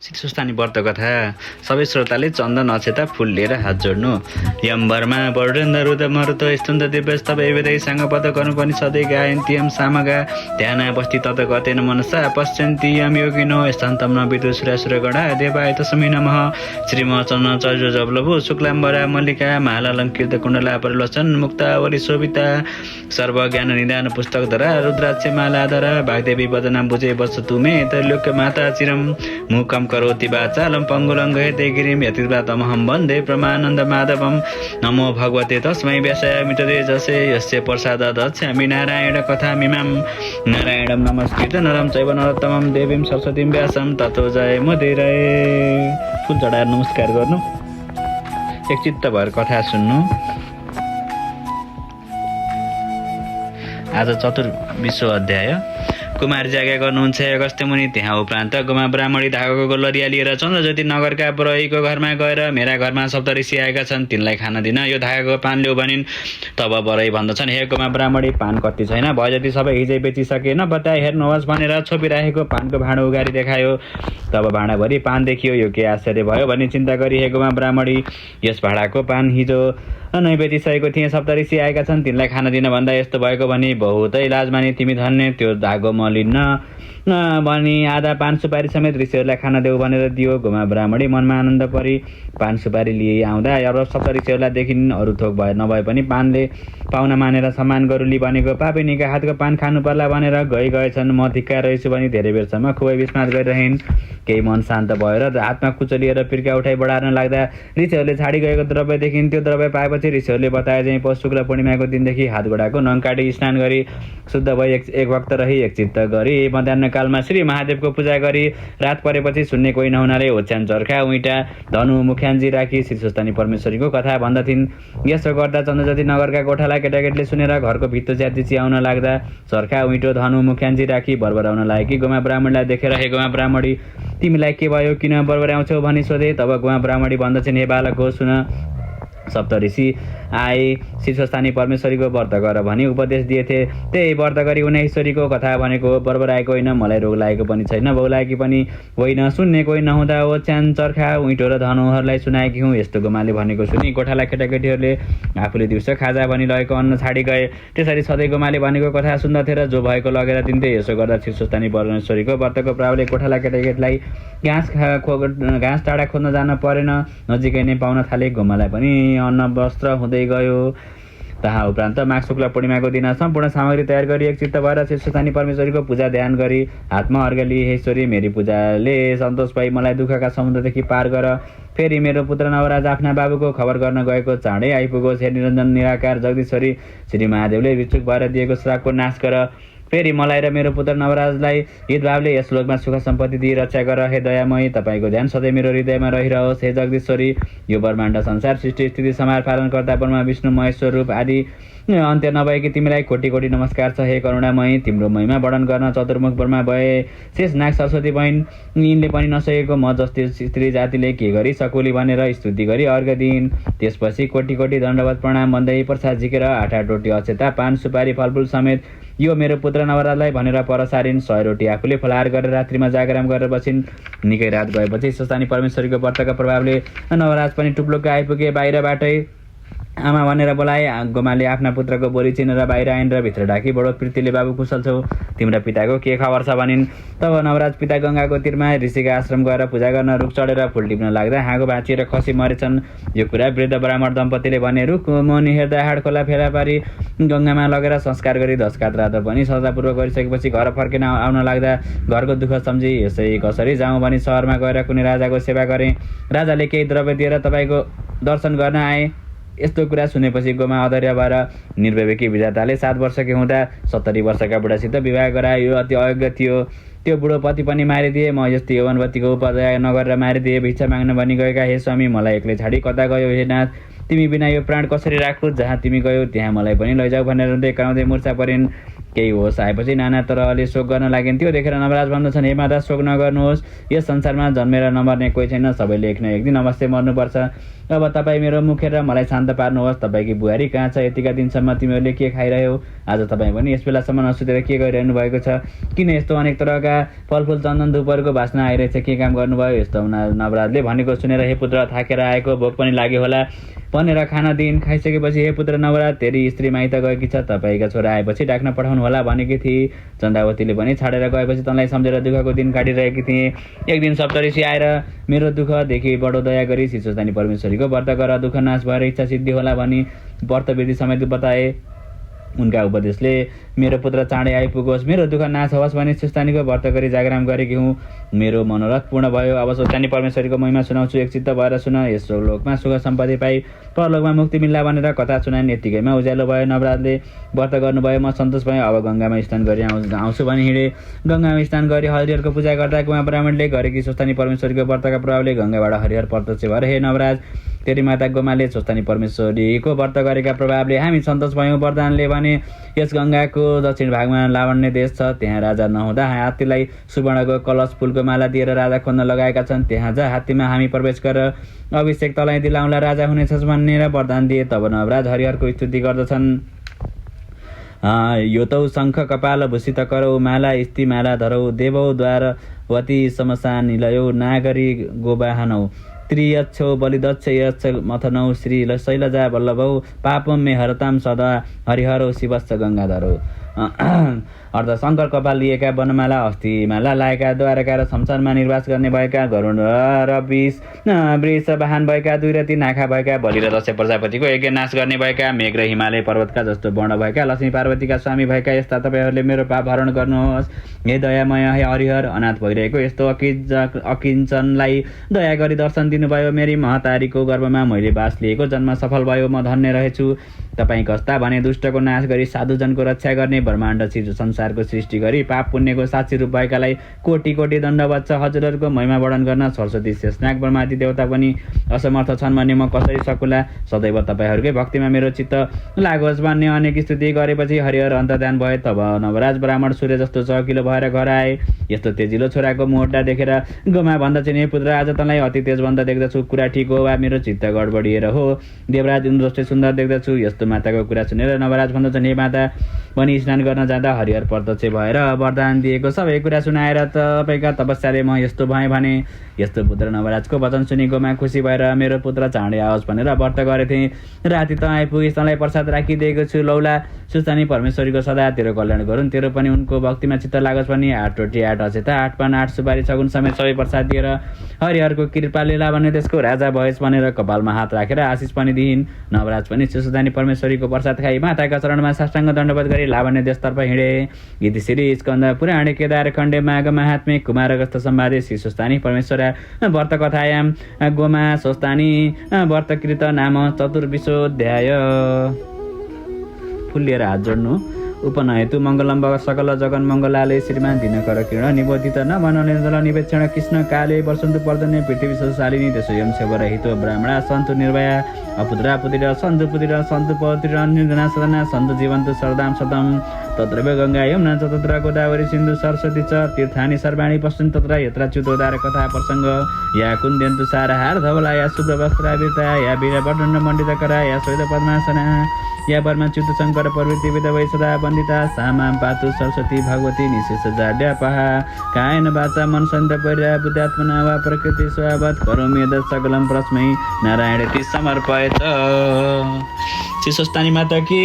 शीतस्वस्थानी व्रत कथा सबै श्रोताले चन्दन अक्षता फुल लिएर हात जोड्नु। यम वर्मा वर्डेन्द रुद मरुत स्तुन्द दिव्यस्त वेदै साङ्गपद कर्म पनि सधैँ गायन्ति यम सामगा ध्यान बस्ति तत गतेन मनसा पश्यन्ति यम योगिनो स्थान्तम न विदु सुरासुर गणा देवाय तस्मै नमः। श्रीमचन चर्य जबलभु शुक्लाम्बरा मल्लिका महालालङ्कृत कुण्डला परिलोचन मुक्तावली शोभिता सर्व ज्ञान निदान पुस्तक धरा रुद्राक्ष मालाधरा भागदेवी वदना बुझे बस तुमे त्रैलोक्य माता चिरम मुकम करोति वाचालं पंगुलं गयते गिरिं यतिव्रातमहं वन्दे परमानन्द माधवं। नमो भगवते तस्मै व्यासाय मितते जसे यस्य प्रसादात् दच्छामि नारायण कथामिमां। नारायणं नमस्कृत्य नरं चैव नरोत्तमं देवीं सरस्वतीं व्यासं ततो जयमुदीरये। फुल चढाएर नमस्कार गर्नु, एकचित्त भएर कथा सुन्नु। आज 24औं अध्याय। कुमारी जागा गर्नुहुन्छ अगस्त्य मुनि। त्यहाँ उपरान्त गोमा ब्राह्मणी धागोको लरिया लिएर चन्द्रज्योति नगरका पुरोहितको घरमा गएर मेरा घरमा सप्तऋषि आएका छन्, तिनलाई खान दिन यो धागाको पान ल्याऊ भनिन्। तब बरै भन्दछन्, हे गोमा ब्राह्मणी, पान कति छैन, भयो जति सबै हिजै बेचिसके, नबताए हेर्नुहोस् भनेर छोपिराखेको पानको भाँडो उगारी देखायो। तब भाँडाभरि पान देखियो। यो के आश्चर्य भयो भन्ने चिन्ता गरी हे गोमा ब्राह्मणी, यस भाँडाको पान हिजो नै बेचिसकेको थिएँ, सप्तऋषि आएका छन्, तिनलाई खान दिन भन्दा यस्तो भएको भनी बहुतै लाज माने तिमी धन्य। त्यो धागो म लिन्न भनी आधा पान सुपारी समेत ऋषिहरूलाई खान देऊ भनेर दियो। गोमा ब्राह्मणी मनमा आनन्द परी पान सुपारी लिए आउँदा अब सप्तऋषिहरूलाई देखिन्। अरू थोक भए नभए पनि पानले पाहुना मानेर सम्मान गरुली भनेको पापिनीका हातको पान खानु पर्ला भनेर गएछन्। म धिक्कार रहेछु भने धेरै बेरसम्म खुबै विस्मात गरिरहन्। केही मन शान्त भएर हातमा कुचलिएर पिर्का उठाइ बढार्न लाग्दा ऋषिहरूले छाडी गएको द्रव्य देखिन्। त्यो द्रव्य पाएपछि ऋषिहरूले बताए चाहिँ पौष शुक्ल पूर्णिमाको दिनदेखि हात गोडाको नङ काटी स्नान गरी शुद्ध भई एक भक्त रही एकचित्त गरी मध्याह्नकालमा श्री महादेवको पूजा गरी रात परेपछि सुन्ने कोही नहुनाले ओछ्यान चर्खा उइटा धनु मुख्यान्जी राखी शीतस्वस्थानी परमेश्वरीको कथा भन्दथिन्। यसो गर्दा चन्द्रज्योति नगरका गोठाला केटाकेटीले सुनेर घरको भित्तो च्याति चियाउन लाग्दा चर्खा उइटो धनु मुख्यान्जी राखी बरबराउन लागेकी गोमा ब्राह्मणलाई देखेर हे गोमा ब्राह्मणी, तिमीलाई के भयो, किन बरबराउँछौ भनी सोधे। तब गोमा ब्राह्मणी भन्दछन्, हे बालक हो, सुन, सप्तऋषि आए शीतस्वस्थानी परमेश्वरीको व्रत गर भनी उपदेश दिएथे। त्यही व्रत गरी उनी ईश्वरीको कथा भनेको बरबराएको होइन, मलाई रोग लागेको पनि छैन, बहुलाएकी पनि होइन। सुन्ने कोही नहुँदा ओछ्यान चर्खा उइटो र धनुहरूलाई सुनाएकी हुँ। यस्तो गोमाले भनेको सुनि गोठाला केटाकेटीहरूले आफूले दिउँसो खाजा भनी लगेको अन्न छाडी गए। त्यसरी सधैँ गोमाले भनेको कथा सुन्दथे र जो भएको लगेर दिन्थे। यसो गर्दा शीतस्वस्थानी परमेश्वरीको व्रतको प्रभावले गोठाला केटाकेटीलाई घाँस टाढा खोज्न जान परेन, नजिकै नै पाउन थाले। गोमालाई पनि अन्न वस्त्र हुँदै गयो। तहाँ उपरान्त माघ शुक्ल पूर्णिमाको दिन सम्पूर्ण सामग्री तयार गरी एकचित्त भएर शीतस्वस्थानी परमेश्वरीको पूजा ध्यान गरी हातमा अर्घ लिए, हे ईश्वरी, मेरी पूजाले सन्तोष भई मलाई दुःखका समुद्रदेखि पार गर। फेरि मेरो पुत्र नवराज आफ्ना बाबुको खबर गर्न गएको चाँडै आइपुगोस्। हे निरञ्जन निराकार जगदीश्वरी, श्री महादेवले विचुक भएर दिएको श्रापको नाश गर। फेरि मलाई र मेरो पुत्र नवराजलाई हितभावले यस लोकमा सुख सम्पत्ति दिई रक्षा गर। हे दयामयी, तपाईँको ध्यान सधैँ मेरो हृदयमा रहिरहोस्। हे जगदीश्वरी, यो ब्रह्माण्ड संसार सृष्टि स्थिति समार पालन कर्ता ब्रह्मा विष्णु महेश्वर रूप आदि अन्त्य नभएकी तिमीलाई कोटी कोटी नमस्कार छ। हे करुणामयी, तिम्रो महिमा वर्णन गर्न चतुर्मुख ब्रह्मा भए शेष नाग सरस्वती बहिन यिनले पनि नसकेको म जस्तै स्त्री जातिले के गरी सकुली भनेर स्तुति गरी अर्घ दिइन्। त्यसपछि कोटी कोटी दण्डवत प्रणाम भन्दै प्रसाद झिकेर 8 रोटी अक्षता पान सुपारी फलफुल समेत यो मेरो पुत्र नवराजलाई भनेर परसारिन्। 100 रोटी आफूले फलाहार गरेर रात्रिमा जागराम गरेर बसिन्। निकै रात गएपछि शीतस्वस्थानी परमेश्वरीको व्रतका प्रभावले नवराज पनि टुप्लुक्क आइपुगे। बाहिरबाटै आमा भनेर बोलाए। गोमाले आफ्ना पुत्रको बोली चिनेर बाहिर आइन् र भित्र डाकी, बडो प्रीतिले, बाबु कुशल छौ, तिम्रा पिताको के खबर छ भनिन्। तब नवराज पिता गङ्गाको तीरमा ऋषिका आश्रम गएर पूजा गर्न रुख चढेर फुल टिप्न लाग्दा हाँगो भाँचिएर खसी मरेछन्। यो कुरा वृद्ध ब्राह्मण दम्पतिले भने रुख मुनि हेर्दा हाड खोला फेला पारी गङ्गामा लगेर संस्कार गरी 10 कात रात पनि सजापूर्वक गरिसकेपछि घर फर्किन आउन लाग्दा घरको दुःख सम्झी यसै कसरी जाउँ भनी सहरमा गएर कुनै राजाको सेवा गरेँ। राजाले केही द्रव्य दिएर तपाईँको दर्शन गर्न आए। यस्तो कुरा सुनेपछि गोमा अधर्य भएर निर्विवेकी विधाताले 7 वर्षकी हुँदा 70 वर्षका बुढासित विवाह गरायो। यो अति अयोग्य थियो। त्यो बुढो पति पनि मारिदिए। म यस्तो यौवनवतीको उपदया नगरेर मारिदिए। भिक्षा माग्न भनी गएका हे स्वामी, मलाई एक्लै छाडी कता गयो? हे नाथ, तिमी बिना यो प्राण कसरी राख्नु? जहाँ तिमी गयो त्यहाँ मलाई पनि लैजाऊ भनेर रुँदै कराउँदै मुर्छा परिन्। केही होस् आएपछि नाना तरहले शोक गर्न लागिन्थ्यो। देखेर नवराज भन्दछन्, हे माता शोक नगर्नुहोस्, यस संसारमा जन्मेर नमर्ने कोही छैन, सबैले एक न एक दिन अवश्य मर्नुपर्छ। अब तपाईँ मेरो मुखेर मलाई शान्त पार्नुहोस्। तपाईँकी बुहारी कहाँ छ? यतिका दिनसम्म तिमीहरूले के खाइरह्यौ? आज तपाईँ पनि यस बेलासम्म नसुतेर के गरिरहनु भएको छ? किन यस्तो अनेक तरहका फलफुल चन्दन धुपहरूको बास्ना आइरहेछ? के काम गर्नुभयो? यस्तो नवराजले भनेको सुनेर, हे पुत्र थाकेर आएको, भोक पनि लाग्यो होला भनेर खाना दिइन्। खाइसकेपछि, हे पुत्र नवराज, तेरी स्त्री माइत गएकी छ, तपाईँका छोरा आएपछि डाक्न पठाउनु होला भनेकी थिए। चन्दावतीले पनि छाडेर गएपछि तँलाई सम्झेर दुःखको दिन काटिरहेकी थिएँ। एक दिन सप्तऋषि आएर मेरो दुःखदेखि बडो दया गरी शिशुस्थानी परमेश्वरीको व्रत गर, दुःख नाश भएर इच्छा सिद्धि होला भनी व्रत विधि समेत बताए। उनका उपदेशले मेरो पुत्र चाँडै आइपुगोस्, मेरो दुःख नाश होस् भनी शिशुस्थानीको व्रत गरी जागराम गरेकी हुँ। मेरो मनोरथ पूर्ण भयो। अब शिशुस्थानी परमेश्वरीको महिमा सुनाउँछु, एकचित्त भएर सुन। यस लोकमा सुख सम्पत्ति पाई परलोकमा मुक्ति मिल्ला भनेर कथा सुनाइन्। यतिकैमा उज्यालो भयो। नवराजले व्रत गर्नुभयो। म सन्तोष भएँ। अब गङ्गामा स्नान गरी आउँछु भनी हिँडे। गङ्गामा स्नान गरी हरिहरको पूजा गर्दा कुमा ब्राह्मणले गरेकी शिशुस्थानी परमेश्वरीको व्रतका प्रभावले गङ्गाबाट हरिहर प्रत्यक्ष भएर, हे नवराज, तेरी माता गोमाले शिशुस्थानी परमेश्वरीको व्रत गरेका प्रभावले हामी सन्तोष भयौँ। वरदानले भने, यस गङ्गाको दक्षिण भागमा लावण्य देश छ। त्यहाँ राजा नहुँदा हात्तीलाई सुवर्णको कलश फुलको माला दिएर राजा खोज्न लगाएका छन्। त्यहाँ जा, हात्तीमा हामी प्रवेश गरेर अभिषेक तलाई दिलाउँला राजा हुनेछस् भनेर वरदान दिए। तब नवराज हरिहरको स्तुति गर्दछन्। यो तौ शङ्ख कपाल भूषित करौ, माला स्ती माला धरौ, देवौ द्वारवती शमशान निलयौ, नागरी गोवाहनौ, त्रियच्छौ बलिदक्ष यच्छ मथनौ, श्री शैलजा वल्लभौ, पापम मे हरताम सदा, हरिहरौ शिवश्च गङ्गाधरौ। अर्थ शङ्कर कपाल लिएका, वनमाला अस्थिमाला लाएका, द्वारका र शमशानमा निर्वास गर्ने भएका, गरुड र वृष वाहन भएका, 2 र 3 आँखा भएका, बलि र दक्ष प्रजापतिको यज्ञ नाश गर्ने भएका, मेघ र हिमालय पर्वतका जस्तो वर्ण भएका, लक्ष्मी पार्वतीका स्वामी भएका, यस्ता तपाईँहरूले मेरो पाप हरण गर्नुहोस्। हे दयामय, हे हरिहर, अनाथ भइरहेको यस्तो अकिञ्चनलाई दया गरी दर्शन दिनुभयो। मेरी महतारीको गर्भमा मैले बास लिएको जन्म सफल भयो। म धन्य रहेछु। तपाईँ कस्ता भने, दुष्टको नाश गरी साधुजनको रक्षा गर्ने, ब्रह्माण्ड संसारको सृष्टि गरी पाप पुण्यको साक्षी रूप भएकालाई कोटी कोटी दण्डवत छ। हजुरहरूको महिमा वर्णन गर्न सरस्वती शेषनाग ब्रह्मादि देवता पनि असमर्थ छन् भने म कसरी सकुला? सदैव तपाईँहरूकै भक्तिमा मेरो चित्त लागोस् भन्ने अनेक स्तुति गरेपछि हरिहर अन्तर्धान भए। तब नवराज ब्राह्मण सूर्य जस्तो चहकिलो भएर घर आए। यस्तो तेजिलो छोराको मुहट्टा देखेर गोमा भन्दछन्, हे पुत्र, आज तँलाई अति तेज भन्दा देख्दछु। कुरा ठिक हो वा मेरो चित्त गडबडिएर हो? देवराज इन्द्र जस्तै सुन्दर देख्दछु। यस्तो माताको कुरा सुनेर नवराज भन्दछन्, हे माता, पनि स्नान गर्न जाँदा हरिहर प्रत्यक्ष भएर वरदान दिएको सबै कुरा सुनाएर तपाईँका तपस्याले म यस्तो भएँ भने। यस्तो पुत्र नवराजको वचन सुनि गोमा खुसी भएर मेरो पुत्र चाँडै आओस् भनेर व्रत गरेथे। राति त आइपुगिस्, तँलाई प्रसाद राखिदिएको छु। लौला शिशुस्थानी परमेश्वरीको सदा तेरो कल्याण गरून्, तेरो पनि उनको भक्तिमा चित्त लागोस् भनी 8 रोटी 8 अक्षता 8 पान 8 सुपारी सगुन समेत सबै प्रसाद दिएर हरिहरको कृपा लीला भने त्यसको राजा भएस् भनेर कपालमा हात राखेर आशिष पनि दिइन्। नवराज पनि शिशुस्थानी परमेश्वरीको प्रसाद खाई माताका चरणमा साष्टाङ्ग दण्डवत गरी लावण्य देशतर्फ हिँडे। इति श्री स्कन्द पुराणे केदार खण्डे माघ महात्म्ये कुमारगस्थ सम्वादे शिशुस्थानी परमेश्वर व्रत कथायां गोमा स्वस्तानी व्रतकृत नाम चतुर्विशोऽध्याय। फुल्लिएर हात जोड्नु। उपनयतु मङ्गलम्ब सकल जगन मङ्गलाले श्रीमान दिनकर किरण निबोधित न मनोरञ्जन निवेक्षण कृष्ण काले वर्षन्तु पर्जन्य पृथ्वी शालिनी देश यम सेवर हितो ब्राह्मणा सन्तु निर्भया अपुत्रा पुतिर सन्तु पुतिर सन्तु पौतिर निर्धना सदना सन्तु जीवन्तु सरदाम सदम तत्र गङ्गा यमुना च तत्र गोदावरी सिन्धु सरस्वती च तीर्थानि सर्वाणि पश्यन् तत्र यत्र च्युतोद्धार कथा प्रसङ्ग या कुन्द्यन्तु सारहार धवला या शुभ्रवस्त्रावृता या वीरवर्धन मण्डितकरा या श्वेत पद्मासना या वर्मा च्युत शङ्कर प्रवृत्ति विधवै सदा वन्दिता सामां पातु सरस्वती भगवती निशेष जाड्यापहा कायन वाचा मन सन्त पर्या बुद्धात्मना वा प्रकृति स्वावत् करोमि यद् सकलं परस्मै नारायणेति समर्पयत। शिशुस्थानी माता की